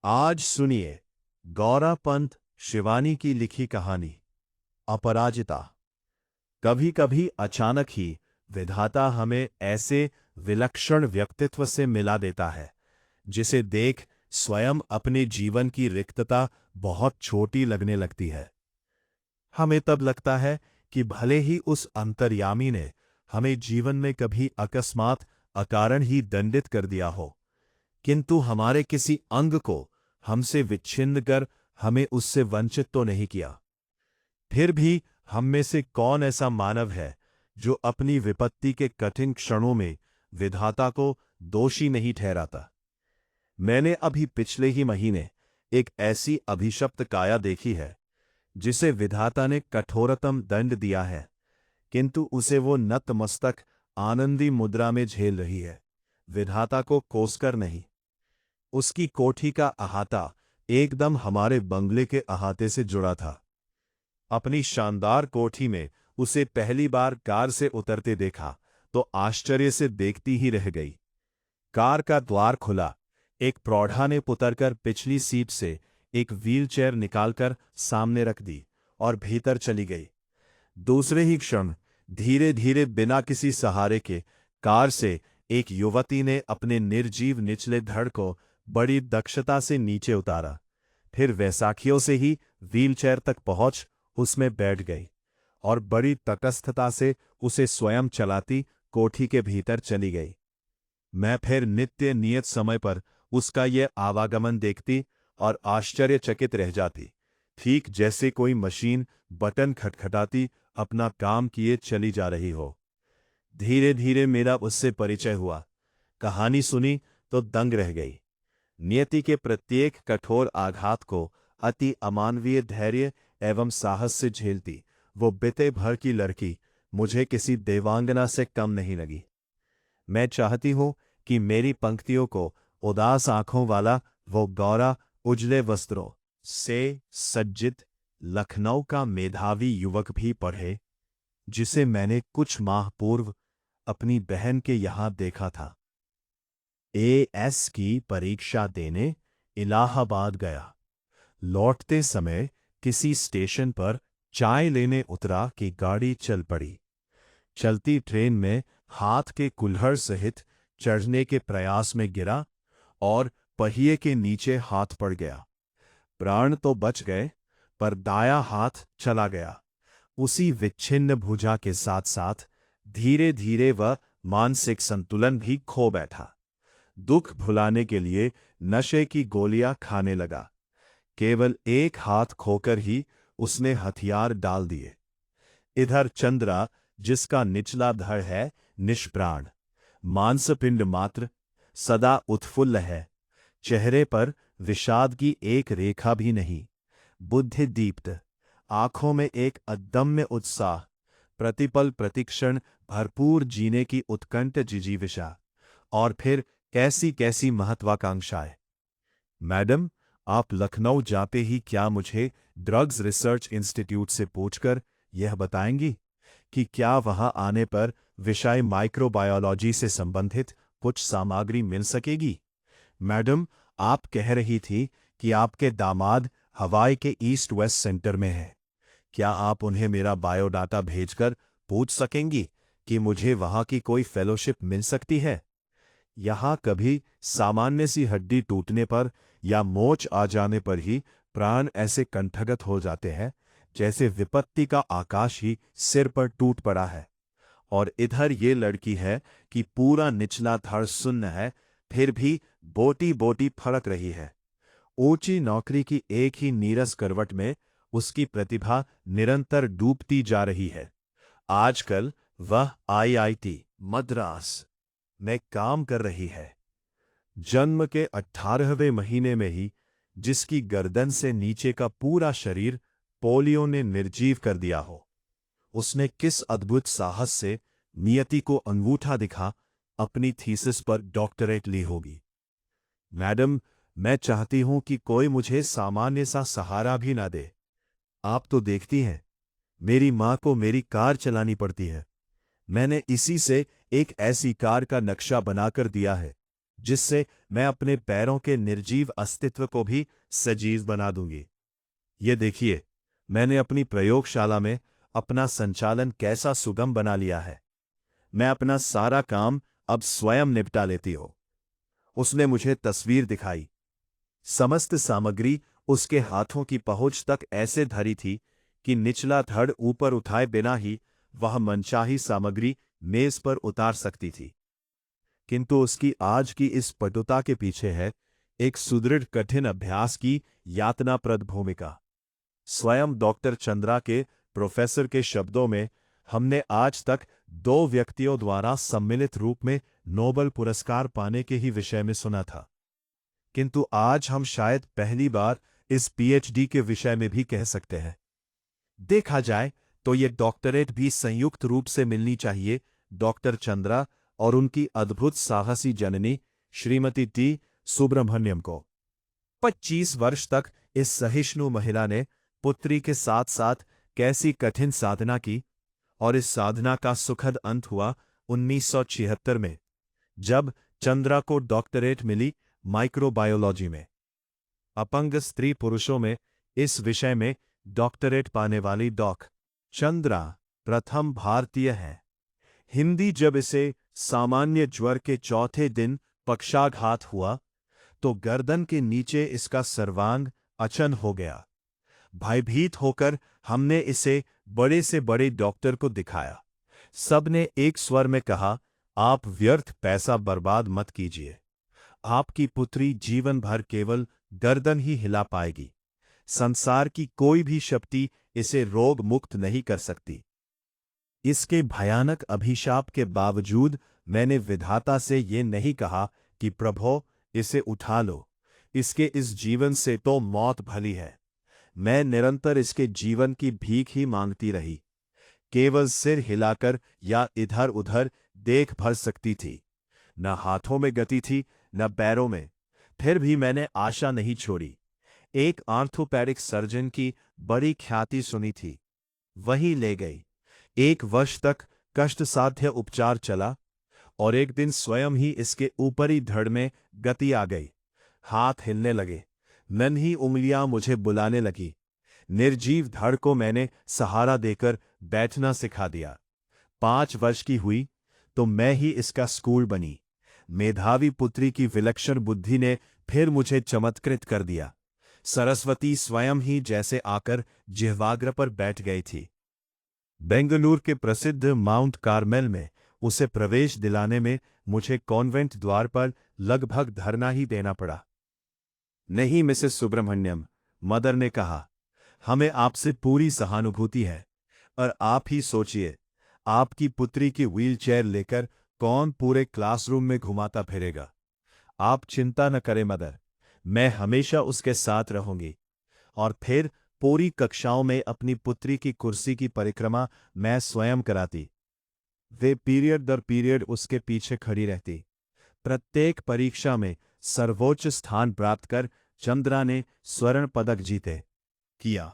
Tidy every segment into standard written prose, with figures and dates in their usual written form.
आज सुनिए गौरा पंत शिवानी की लिखी कहानी अपराजिता। कभी कभी अचानक ही विधाता हमें ऐसे विलक्षण व्यक्तित्व से मिला देता है जिसे देख स्वयं अपने जीवन की रिक्तता बहुत छोटी लगने लगती है। हमें तब लगता है कि भले ही उस अंतर्यामी ने हमें जीवन में कभी अकस्मात अकारण ही दंडित कर दिया हो, किंतु हमारे किसी अंग को हमसे विच्छिन्न कर हमें उससे वंचित तो नहीं किया। फिर भी हम में से कौन ऐसा मानव है जो अपनी विपत्ति के कठिन क्षणों में विधाता को दोषी नहीं ठहराता। मैंने अभी पिछले ही महीने एक ऐसी अभिशप्त काया देखी है जिसे विधाता ने कठोरतम दंड दिया है, किंतु उसे वो नतमस्तक आनंदी मुद्रा में झेल रही है, विधाता को कोसकर नहीं। उसकी कोठी का अहाता एकदम हमारे बंगले के अहाते से जुड़ा था। अपनी शानदार कोठी में उसे पहली बार कार से उतरते देखा तो आश्चर्य से देखती ही रह गई। कार का द्वार खुला, एक प्रौढ़ा ने उतरकर पिछली सीट से एक व्हीलचेयर निकालकर सामने रख दी और भीतर चली गई। दूसरे ही क्षण धीरे धीरे बिना किसी सहारे के कार से एक युवती ने अपने निर्जीव निचले धड़ को बड़ी दक्षता से नीचे उतारा, फिर वैसाखियों से ही व्हीलचेयर तक पहुंच उसमें बैठ गई और बड़ी तटस्थता से उसे स्वयं चलाती कोठी के भीतर चली गई। मैं फिर नित्य नियत समय पर उसका यह आवागमन देखती और आश्चर्यचकित रह जाती, ठीक जैसे कोई मशीन बटन खटखटाती अपना काम किए चली जा रही हो। धीरे धीरे मेरा उससे परिचय हुआ। कहानी सुनी तो दंग रह गई। नियति के प्रत्येक कठोर आघात को अति अमानवीय धैर्य एवं साहस से झेलती वो बिते भर की लड़की मुझे किसी देवांगना से कम नहीं लगी। मैं चाहती हूं कि मेरी पंक्तियों को उदास आंखों वाला वो गौरा उजले वस्त्रों से सज्जित लखनऊ का मेधावी युवक भी पढ़े, जिसे मैंने कुछ माह पूर्व अपनी बहन के यहां देखा था। एएस की परीक्षा देने इलाहाबाद गया। लौटते समय किसी स्टेशन पर चाय लेने उतरा कि गाड़ी चल पड़ी। चलती ट्रेन में हाथ के कुल्हड़ सहित चढ़ने के प्रयास में गिरा और पहिए के नीचे हाथ पड़ गया। प्राण तो बच गए, पर दाया हाथ चला गया। उसी विच्छिन्न भुजा के साथ साथ धीरे धीरे वह मानसिक संतुलन भी खो बैठा। दुख भुलाने के लिए नशे की गोलियां खाने लगा। केवल एक हाथ खोकर ही उसने हथियार डाल दिए। इधर चंद्रा, जिसका निचला धड़ है निष्प्राण, मांसपिंड मात्र, सदा उत्फुल्ल है। चेहरे पर विषाद की एक रेखा भी नहीं। बुद्धि दीप्त, आंखों में एक अदम्य उत्साह, प्रतिपल प्रतिक्षण भरपूर जीने की उत्कंठ जिजीविषा, और फिर कैसी कैसी महत्वाकांक्षाएं। मैडम, आप लखनऊ जाते ही क्या मुझे ड्रग्स रिसर्च इंस्टीट्यूट से पूछकर यह बताएंगी कि क्या वहां आने पर विषय माइक्रोबायोलॉजी से संबंधित कुछ सामग्री मिल सकेगी? मैडम, आप कह रही थी कि आपके दामाद हवाई के ईस्ट वेस्ट सेंटर में हैं। क्या आप उन्हें मेरा बायोडाटा भेजकर पूछ सकेंगी कि मुझे वहां की कोई फेलोशिप मिल सकती है? यहां कभी सामान्य सी हड्डी टूटने पर या मोच आ जाने पर ही प्राण ऐसे कंठगत हो जाते हैं जैसे विपत्ति का आकाश ही सिर पर टूट पड़ा है। और इधर ये लड़की है कि पूरा निचला धड़ सुन्न है, फिर भी बोटी बोटी फड़क रही है। ऊंची नौकरी की एक ही नीरस करवट में उसकी प्रतिभा निरंतर डूबती जा रही है। आजकल वह आईआईटी मद्रास में काम कर रही है। जन्म के 18वें महीने में ही जिसकी गर्दन से नीचे का पूरा शरीर पोलियो ने निर्जीव कर दिया हो, उसने किस अद्भुत साहस से नियति को अंगूठा दिखा अपनी थीसिस पर डॉक्टरेट ली होगी। मैडम, मैं चाहती हूं कि कोई मुझे सामान्य सा सहारा भी ना दे। आप तो देखती हैं, मेरी मां को मेरी कार चलानी पड़ती है। मैंने इसी से एक ऐसी कार का नक्शा बनाकर दिया है जिससे मैं अपने पैरों के निर्जीव अस्तित्व को भी सजीव बना दूंगी। ये देखिए, मैंने अपनी प्रयोगशाला में अपना संचालन कैसा सुगम बना लिया है। मैं अपना सारा काम अब स्वयं निपटा लेती हूं। उसने मुझे तस्वीर दिखाई। समस्त सामग्री उसके हाथों की पहुंच तक ऐसे धरी थी कि निचला धड़ ऊपर उठाए बिना ही वह मनचाही सामग्री मेज पर उतार सकती थी। किंतु उसकी आज की इस पटुता के पीछे है एक सुदृढ़ कठिन अभ्यास की यातनाप्रद भूमिका। स्वयं डॉक्टर चंद्रा के प्रोफेसर के शब्दों में, हमने आज तक 2 व्यक्तियों द्वारा सम्मिलित रूप में नोबेल पुरस्कार पाने के ही विषय में सुना था, किंतु आज हम शायद पहली बार इस पीएचडी के विषय में भी कह सकते हैं। देखा जाए तो ये डॉक्टरेट भी संयुक्त रूप से मिलनी चाहिए डॉक्टर चंद्रा और उनकी अद्भुत साहसी जननी श्रीमती टी सुब्रमण्यम को। 25 वर्ष तक इस सहिष्णु महिला ने पुत्री के साथ साथ कैसी कठिन साधना की, और इस साधना का सुखद अंत हुआ 1976 में, जब चंद्रा को डॉक्टरेट मिली माइक्रोबायोलॉजी में। अपंग स्त्री पुरुषों में इस विषय में डॉक्टरेट पाने वाली डॉक चंद्रा प्रथम भारतीय हैं। हिंदी जब इसे सामान्य ज्वर के चौथे दिन पक्षाघात हुआ तो गर्दन के नीचे इसका सर्वांग अचन हो गया। भयभीत होकर हमने इसे बड़े से बड़े डॉक्टर को दिखाया। सबने एक स्वर में कहा, आप व्यर्थ पैसा बर्बाद मत कीजिए। आपकी पुत्री जीवन भर केवल गर्दन ही हिला पाएगी। संसार की कोई भी शक्ति इसे रोग मुक्त नहीं कर सकती। इसके भयानक अभिशाप के बावजूद मैंने विधाता से ये नहीं कहा कि प्रभो इसे उठा लो, इसके इस जीवन से तो मौत भली है। मैं निरंतर इसके जीवन की भीख ही मांगती रही। केवल सिर हिलाकर या इधर उधर देख भर सकती थी। न हाथों में गति थी, न पैरों में। फिर भी मैंने आशा नहीं छोड़ी। एक आर्थोपैडिक सर्जन की बड़ी ख्याति सुनी थी, वही ले गई। 1 वर्ष तक कष्टसाध्य उपचार चला और एक दिन स्वयं ही इसके ऊपरी धड़ में गति आ गई। हाथ हिलने लगे, नन्ही उंगलियां मुझे बुलाने लगी। निर्जीव धड़ को मैंने सहारा देकर बैठना सिखा दिया। 5 वर्ष की हुई तो मैं ही इसका स्कूल बनी। मेधावी पुत्री की विलक्षण बुद्धि ने फिर मुझे चमत्कृत कर दिया। सरस्वती स्वयं ही जैसे आकर जिह्वाग्र पर बैठ गई थी। बेंगलुरु के प्रसिद्ध माउंट कार्मेल में उसे प्रवेश दिलाने में मुझे कॉन्वेंट द्वार पर लगभग धरना ही देना पड़ा। नहीं मिसेस सुब्रमण्यम, मदर ने कहा, हमें आपसे पूरी सहानुभूति है, और आप ही सोचिए, आपकी पुत्री की व्हीलचेयर लेकर कौन पूरे क्लासरूम में घुमाता फिरेगा। आप चिंता न करें मदर, मैं हमेशा उसके साथ रहूंगी। और फिर पूरी कक्षाओं में अपनी पुत्री की कुर्सी की परिक्रमा मैं स्वयं कराती। वे पीरियड दर पीरियड उसके पीछे खड़ी रहती। प्रत्येक परीक्षा में सर्वोच्च स्थान प्राप्त कर चंद्रा ने स्वर्ण पदक जीते किया।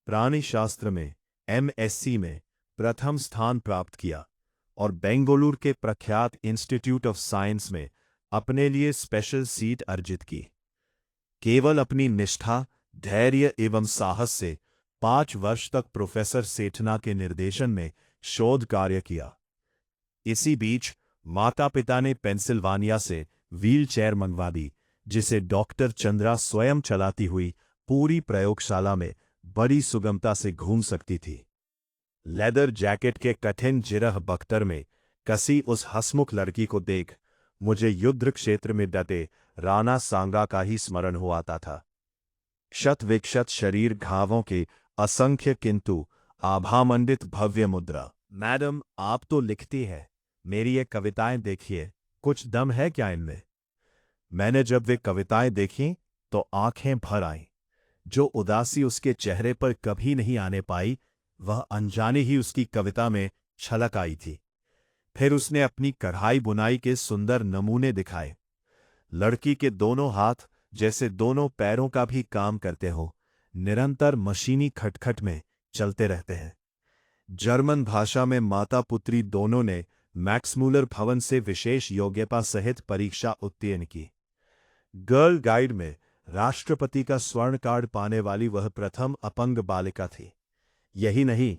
प्राणी शास्त्र में एमएससी में प्रथम स्थान प्राप्त किया और बेंगलुरु के प्रख्यात इंस्टीट्यूट ऑफ साइंस में अपने लिए स्पेशल सीट अर्जित की। केवल अपनी निष्ठा, धैर्य एवं साहस से 5 वर्ष तक प्रोफेसर सेठना के निर्देशन में शोध कार्य किया। इसी बीच माता पिता ने पेंसिल्वानिया से व्हीलचेयर मंगवा दी, जिसे डॉक्टर चंद्रा स्वयं चलाती हुई पूरी प्रयोगशाला में बड़ी सुगमता से घूम सकती थी। लेदर जैकेट के कठिन जिरह बख्तर में कसी उस हंसमुख लड़की को देख मुझे युद्ध क्षेत्र में डटे राणा सांगा का ही स्मरण हो आता था। शत विक्षत शरीर, घावों के असंख्य किंतु आभामंडित भव्य मुद्रा। मैडम, आप तो लिखती है, मेरी ये कविताएं देखिए, कुछ दम है क्या इनमें? मैंने जब वे कविताएं देखीं तो आंखें भर आईं। जो उदासी उसके चेहरे पर कभी नहीं आने पाई, वह अनजाने ही उसकी कविता में छलक आई थी। फिर उसने अपनी कढ़ाई बुनाई के सुंदर नमूने दिखाए। लड़की के दोनों हाथ जैसे दोनों पैरों का भी काम करते हो, निरंतर मशीनी खटखट में चलते रहते हैं। जर्मन भाषा में माता पुत्री दोनों ने मैक्समूलर भवन से विशेष योग्यता सहित परीक्षा उत्तीर्ण की। गर्ल गाइड में राष्ट्रपति का स्वर्ण कार्ड पाने वाली वह प्रथम अपंग बालिका थी। यही नहीं,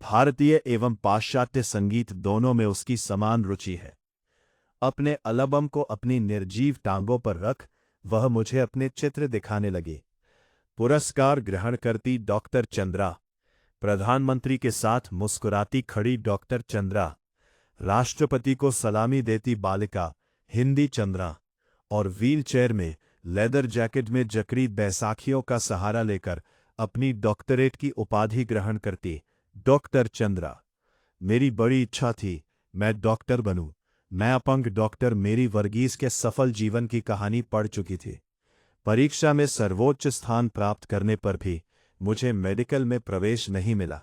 भारतीय एवं पाश्चात्य संगीत दोनों में उसकी समान रुचि है। अपने एल्बम को अपनी निर्जीव टांगों पर रख वह मुझे अपने चित्र दिखाने लगी। पुरस्कार ग्रहण करती डॉक्टर चंद्रा, प्रधानमंत्री के साथ मुस्कुराती खड़ी डॉक्टर चंद्रा, राष्ट्रपति को सलामी देती बालिका हिंदी चंद्रा और व्हीलचेयर में लेदर जैकेट में जकड़ी बैसाखियों का सहारा लेकर अपनी डॉक्टरेट की उपाधि ग्रहण करती डॉक्टर चंद्रा। मेरी बड़ी इच्छा थी मैं डॉक्टर बनूं। मैं अपंग डॉक्टर मेरी वर्गीज के सफल जीवन की कहानी पढ़ चुकी थी। परीक्षा में सर्वोच्च स्थान प्राप्त करने पर भी मुझे मेडिकल में प्रवेश नहीं मिला।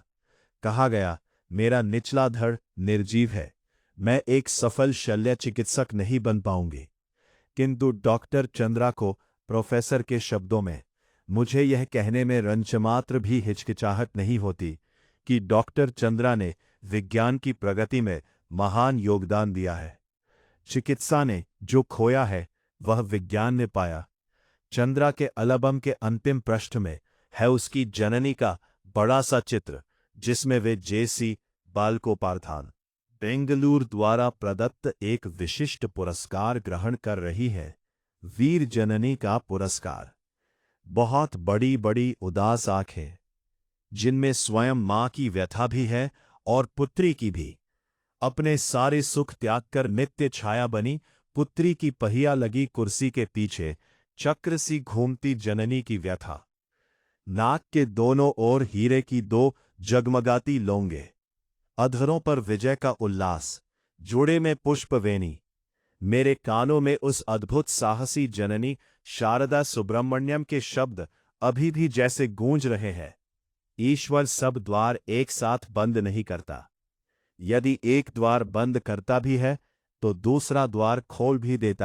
कहा गया मेरा निचला धड़ निर्जीव है, मैं एक सफल शल्य चिकित्सक नहीं बन पाऊंगी। किंतु डॉक्टर चंद्रा को प्रोफेसर के शब्दों में मुझे यह कहने में रंचमात्र भी हिचकिचाहट नहीं होती कि डॉक्टर चंद्रा ने विज्ञान की प्रगति में महान योगदान दिया है। चिकित्सा ने जो खोया है वह विज्ञान ने पाया। चंद्रा के एल्बम के अंतिम पृष्ठ में है उसकी जननी का बड़ा सा चित्र, जिसमें वे जे.सी. बालकोपाध्याय बेंगलुरु द्वारा प्रदत्त एक विशिष्ट पुरस्कार ग्रहण कर रही है, वीर जननी का पुरस्कार। बहुत बड़ी बड़ी उदास आंखें, जिनमें स्वयं मां की व्यथा भी है और पुत्री की भी। अपने सारे सुख त्याग कर नित्य छाया बनी पुत्री की पहिया लगी कुर्सी के पीछे चक्र सी घूमती जननी की व्यथा। नाक के दोनों ओर हीरे की दो जगमगाती लौंगे, अधरों पर विजय का उल्लास, जोड़े में पुष्पवेणी। मेरे कानों में उस अद्भुत साहसी जननी शारदा सुब्रमण्यम के शब्द अभी भी जैसे गूंज रहे हैं। ईश्वर सब द्वार एक साथ बंद नहीं करता। यदि एक द्वार बंद करता भी है तो दूसरा द्वार खोल भी देता